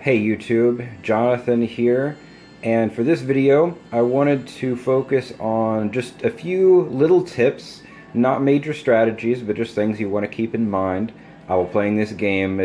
Hey YouTube, Jonathan here, and for this video I wanted to focus on just a few little tips, not major strategies, but just things you want to keep in mind while playing this game.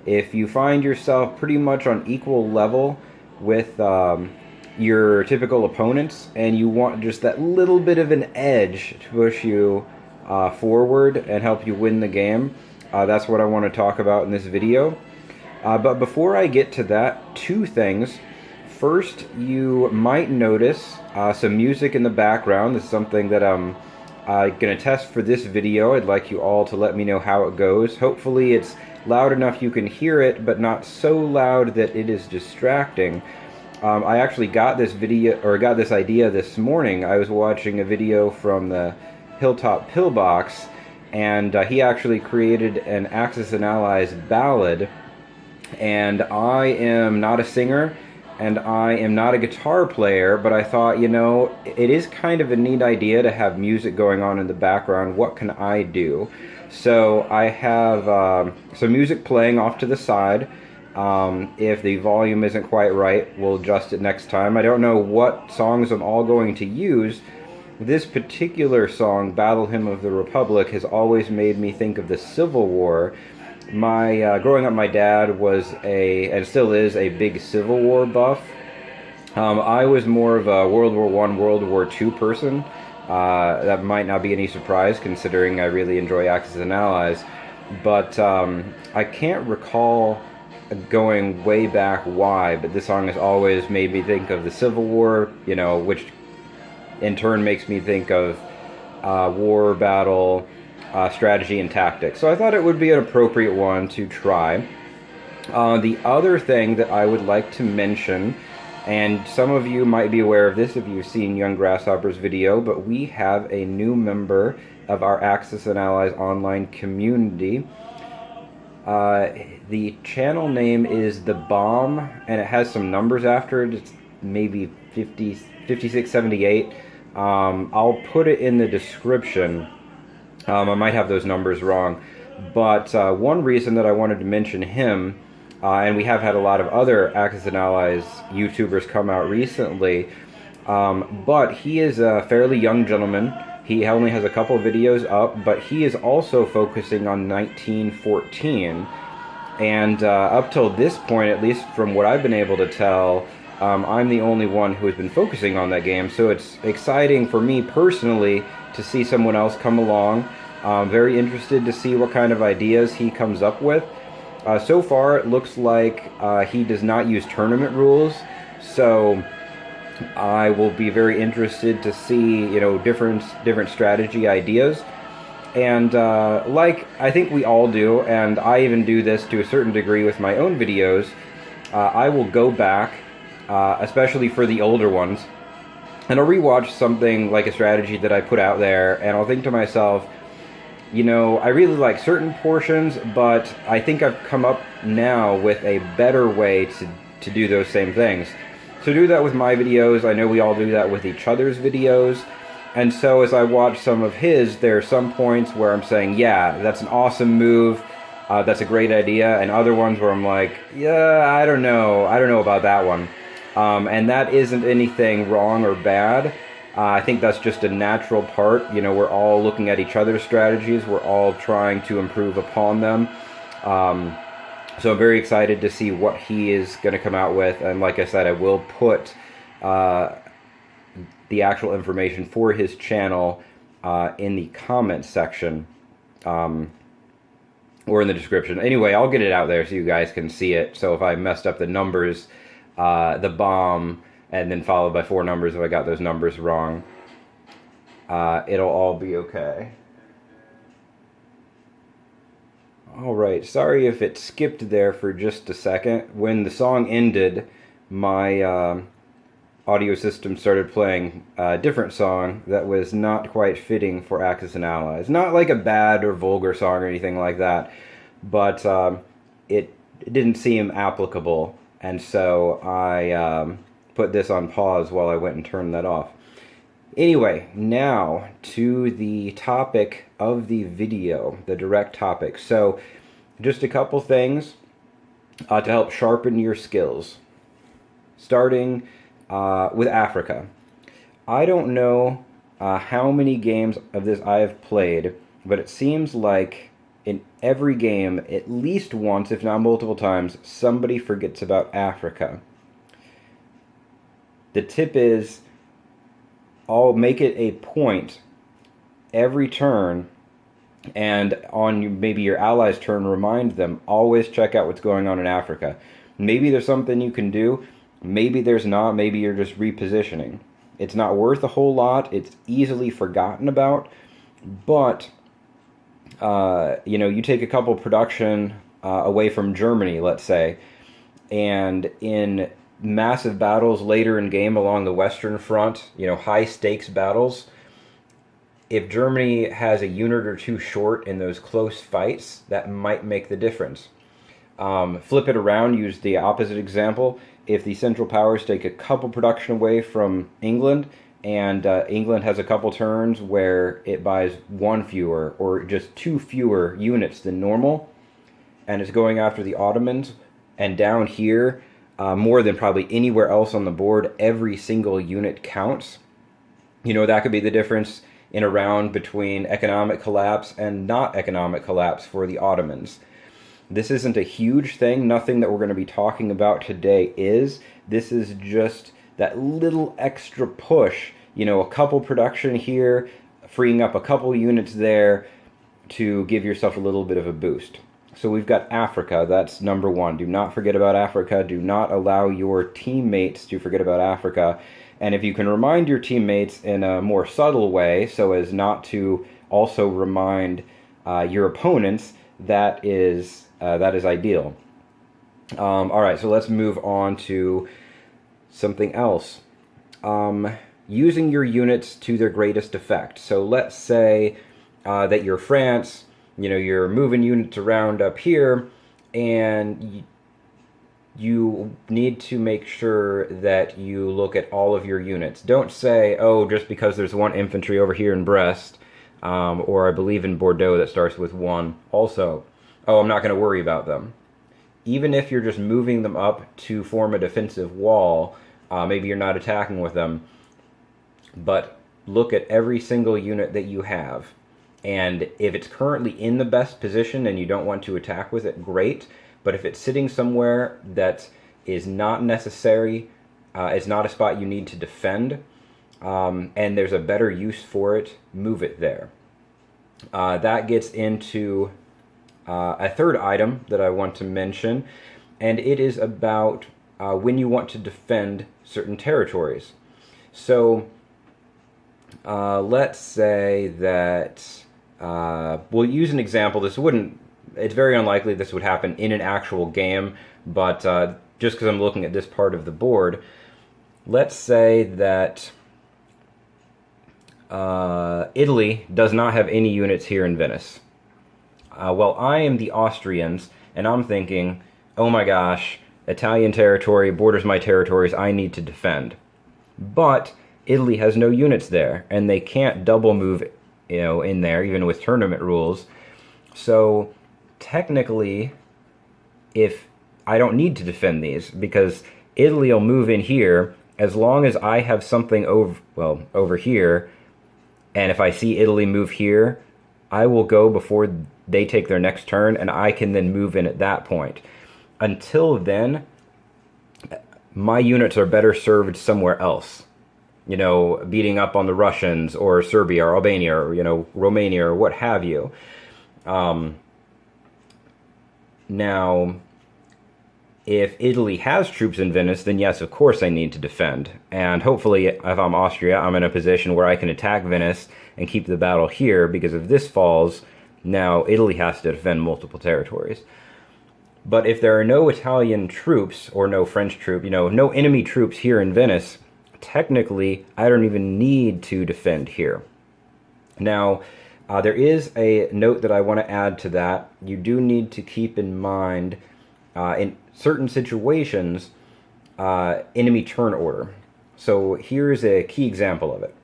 If you find yourself pretty much on equal level with your typical opponents and you want just that little bit of an edge to push you forward and help you win the game, that's what I want to talk about in this video. But before I get to that, two things. First, you might notice some music in the background. This is something that I'm going to test for this video. I'd like you all to let me know how it goes. Hopefully it's loud enough you can hear it, but not so loud that it is distracting. I actually got this idea this morning. I was watching a video from the Hilltop Pillbox, and he actually created an Axis and Allies ballad. And I am not a singer, and I am not a guitar player, but I thought, you know, it is kind of a neat idea to have music going on in the background. What can I do? So I have some music playing off to the side. If the volume isn't quite right, we'll adjust it next time. I don't know what songs I'm all going to use. This particular song, Battle Hymn of the Republic, has always made me think of the Civil War. Growing up, my dad was and still is, a big Civil War buff. I was more of a World War I, World War II person. That might not be any surprise, considering I really enjoy Axis and Allies. But I can't recall going way back why, but this song has always made me think of the Civil War, you know, which in turn makes me think of war, battle, strategy and tactics. So I thought it would be an appropriate one to try. The other thing that I would like to mention, and some of you might be aware of this if you've seen Young Grasshopper's video, but we have a new member of our Axis and Allies online community. The channel name is The Bomb, and it has some numbers after it. It's maybe 5678. I'll put it in the description. I might have those numbers wrong, but one reason that I wanted to mention him, and we have had a lot of other Axis and Allies YouTubers come out recently, but he is a fairly young gentleman. He only has a couple videos up, but he is also focusing on 1914, and up till this point, at least from what I've been able to tell, I'm the only one who has been focusing on that game, so it's exciting for me personally to see someone else come along. Very interested to see what kind of ideas he comes up with. So far, it looks like he does not use tournament rules, so I will be very interested to see, you know, different strategy ideas. And like I think we all do, and I even do this to a certain degree with my own videos, I will go back, especially for the older ones, and I'll rewatch something like a strategy that I put out there, and I'll think to myself, you know, I really like certain portions, but I think I've come up now with a better way to do those same things. So do that with my videos. I know we all do that with each other's videos. And so as I watch some of his, there are some points where I'm saying, yeah, that's an awesome move, that's a great idea, and other ones where I'm like, yeah, I don't know about that one. And that isn't anything wrong or bad. I think that's just a natural part. You know, we're all looking at each other's strategies. We're all trying to improve upon them. So I'm very excited to see what he is going to come out with. And like I said, I will put the actual information for his channel in the comments section. Or in the description. Anyway, I'll get it out there so you guys can see it. So if I messed up the numbers, The Bomb, and then followed by 4 numbers if I got those numbers wrong, it'll all be okay. Alright, sorry if it skipped there for just a second. When the song ended, my audio system started playing a different song that was not quite fitting for Axis and Allies. Not like a bad or vulgar song or anything like that, but it didn't seem applicable, and so I put this on pause while I went and turned that off. Anyway, now to the topic of the video, the direct topic. So, just a couple things. to help sharpen your skills, starting with Africa. I don't know how many games of this I have played, but it seems like in every game, at least once, if not multiple times, somebody forgets about Africa. The tip is, I'll make it a point every turn, and on maybe your allies' turn, remind them, always check out what's going on in Africa. Maybe there's something you can do, maybe there's not, maybe you're just repositioning. It's not worth a whole lot, it's easily forgotten about, but you take a couple production away from Germany, let's say, and in massive battles later in game along the Western Front, high stakes battles, if Germany has a unit or two short in those close fights, that might make the difference. Flip it around, use the opposite example. If the Central Powers take a couple production away from England, and England has a couple turns where it buys one fewer or just two fewer units than normal, and it's going after the Ottomans, and down here, more than probably anywhere else on the board, every single unit counts. That could be the difference in a round between economic collapse and not economic collapse for the Ottomans. This isn't a huge thing. Nothing that we're going to be talking about today is. This is just that little extra push, a couple production here, freeing up a couple units there to give yourself a little bit of a boost. So we've got Africa. That's number one. Do not forget about Africa. Do not allow your teammates to forget about Africa. And if you can remind your teammates in a more subtle way, so as not to also remind your opponents, that is ideal. All right, so let's move on to something else. Using your units to their greatest effect. So let's say that you're France, you're moving units around up here, and you need to make sure that you look at all of your units. Don't say, oh, just because there's one infantry over here in Brest, or I believe in Bordeaux that starts with one also, oh, I'm not going to worry about them. Even if you're just moving them up to form a defensive wall, maybe you're not attacking with them, but look at every single unit that you have. And if it's currently in the best position and you don't want to attack with it, great. But if it's sitting somewhere that is not necessary, it's not a spot you need to defend, and there's a better use for it, move it there. That gets into a third item that I want to mention, and it is about when you want to defend certain territories. So let's say that we'll use an example. It's very unlikely this would happen in an actual game, but just because I'm looking at this part of the board, let's say that Italy does not have any units here in Venice. Well, I am the Austrians, and I'm thinking, oh my gosh, Italian territory borders my territories, I need to defend. But Italy has no units there, and they can't double move, in there, even with tournament rules. So technically, if I don't need to defend these, because Italy will move in here as long as I have something over here, and if I see Italy move here, I will go before they take their next turn, and I can then move in at that point. Until then, my units are better served somewhere else. Beating up on the Russians, or Serbia, or Albania, or, Romania, or what have you. Now, if Italy has troops in Venice, then yes, of course I need to defend. And hopefully, if I'm Austria, I'm in a position where I can attack Venice and keep the battle here, because if this falls, now Italy has to defend multiple territories. But if there are no Italian troops, or no French troops, no enemy troops here in Venice, technically, I don't even need to defend here. Now, there is a note that I want to add to that. You do need to keep in mind, in certain situations, enemy turn order. So here's a key example of it.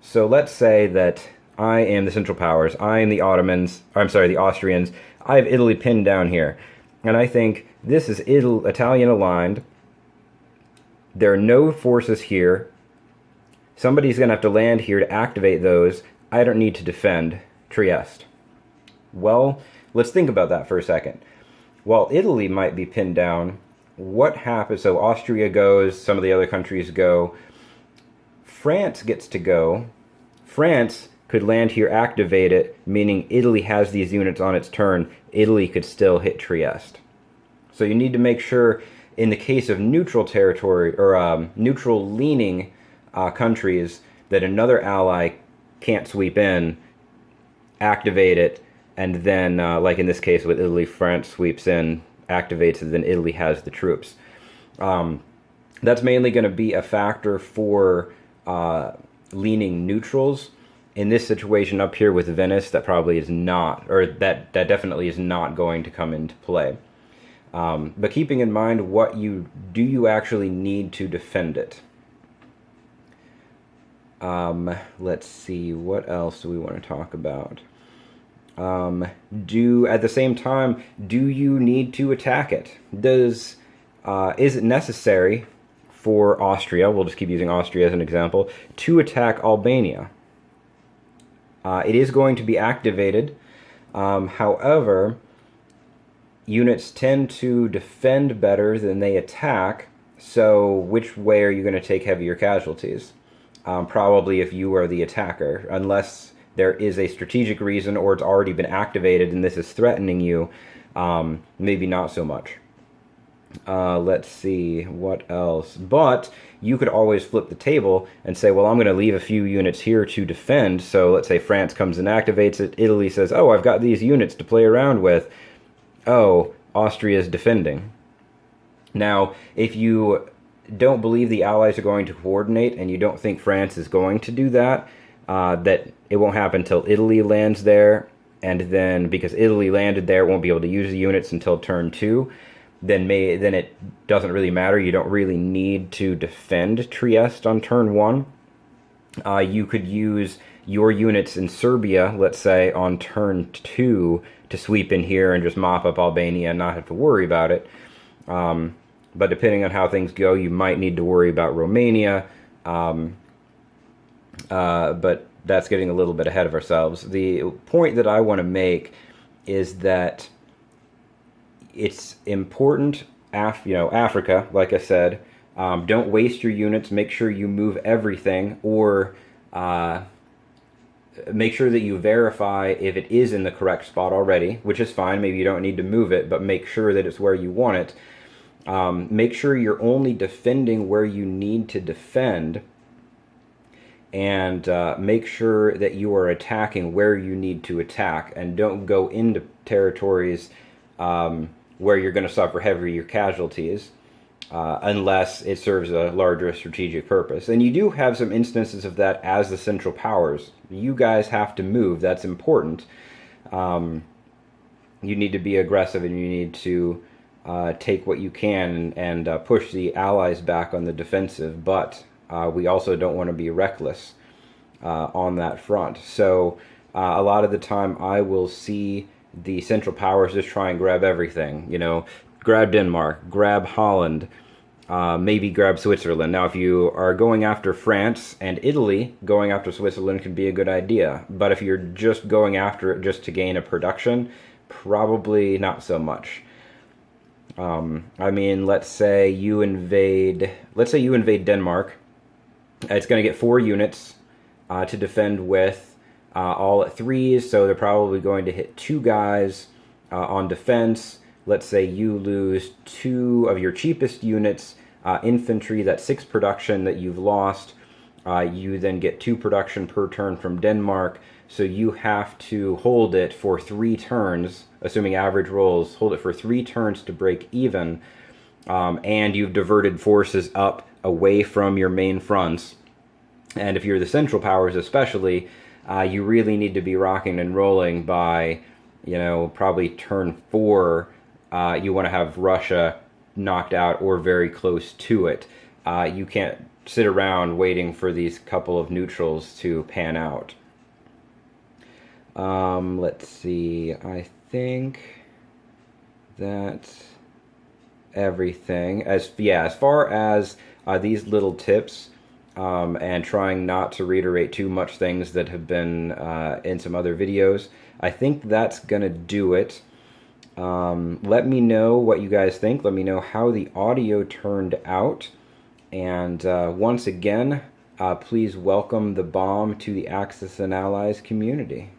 So let's say that I am the Central Powers, I am the Austrians, I have Italy pinned down here. And I think this is Italian aligned. There are no forces here. Somebody's going to have to land here to activate those. I don't need to defend Trieste. Well, let's think about that for a second. While Italy might be pinned down, what happens? So Austria goes, some of the other countries go. France gets to go. France could land here, activate it, meaning Italy has these units on its turn. Italy could still hit Trieste. So you need to make sure, in the case of neutral territory, or neutral-leaning countries, that another ally can't sweep in, activate it, and then, like in this case with Italy, France sweeps in, activates it, then Italy has the troops. That's mainly going to be a factor for leaning neutrals. In this situation up here with Venice, that probably is not, or that definitely is not going to come into play. But keeping in mind, do you actually need to defend it? Let's see, what else do we want to talk about? At the same time, do you need to attack it? Is it necessary for Austria, we'll just keep using Austria as an example, to attack Albania? It is going to be activated. However, units tend to defend better than they attack, so which way are you going to take heavier casualties? Probably if you are the attacker, unless there is a strategic reason or it's already been activated and this is threatening you, maybe not so much. Let's see, what else? But you could always flip the table and say, well, I'm going to leave a few units here to defend. So let's say France comes and activates it. Italy says, oh, I've got these units to play around with. Oh, Austria is defending. Now, if you don't believe the Allies are going to coordinate and you don't think France is going to do that, that it won't happen until Italy lands there, and then because Italy landed there, it won't be able to use the units until turn 2, then it doesn't really matter. You don't really need to defend Trieste on turn 1. You could use your units in Serbia, let's say, on turn 2 to sweep in here and just mop up Albania and not have to worry about it. But depending on how things go, you might need to worry about Romania. But that's getting a little bit ahead of ourselves. The point that I want to make is that it's important, Africa, like I said, don't waste your units. Make sure you move everything, or make sure that you verify if it is in the correct spot already, which is fine. Maybe you don't need to move it, but make sure that it's where you want it. Make sure you're only defending where you need to defend, and make sure that you are attacking where you need to attack, and don't go into territories where you're going to suffer heavier casualties unless it serves a larger strategic purpose. And you do have some instances of that as the Central Powers. You guys have to move. That's important. You need to be aggressive, and you need to take what you can and push the Allies back on the defensive, but we also don't want to be reckless on that front. So a lot of the time I will see the Central Powers just try and grab everything, grab Denmark, grab Holland, maybe grab Switzerland. Now, if you are going after France and Italy, going after Switzerland could be a good idea, but if you're just going after it just to gain a production, probably not so much. Let's say you invade Denmark. It's going to get 4 units to defend with, all at 3s, so they're probably going to hit 2 guys on defense. Let's say you lose 2 of your cheapest units, infantry, that's 6 production that you've lost. You then get 2 production per turn from Denmark, so you have to hold it for 3 turns, assuming average rolls, hold it for 3 turns to break even, and you've diverted forces up away from your main fronts. And if you're the Central Powers especially, you really need to be rocking and rolling by, probably turn 4. You want to have Russia knocked out or very close to it. You can't sit around waiting for these couple of neutrals to pan out. Let's see, I think that's everything. As far as these little tips, and trying not to reiterate too much things that have been in some other videos, I think that's gonna do it. Let me know what you guys think. Let me know how the audio turned out. And once again, please welcome the bomb to the Axis and Allies community.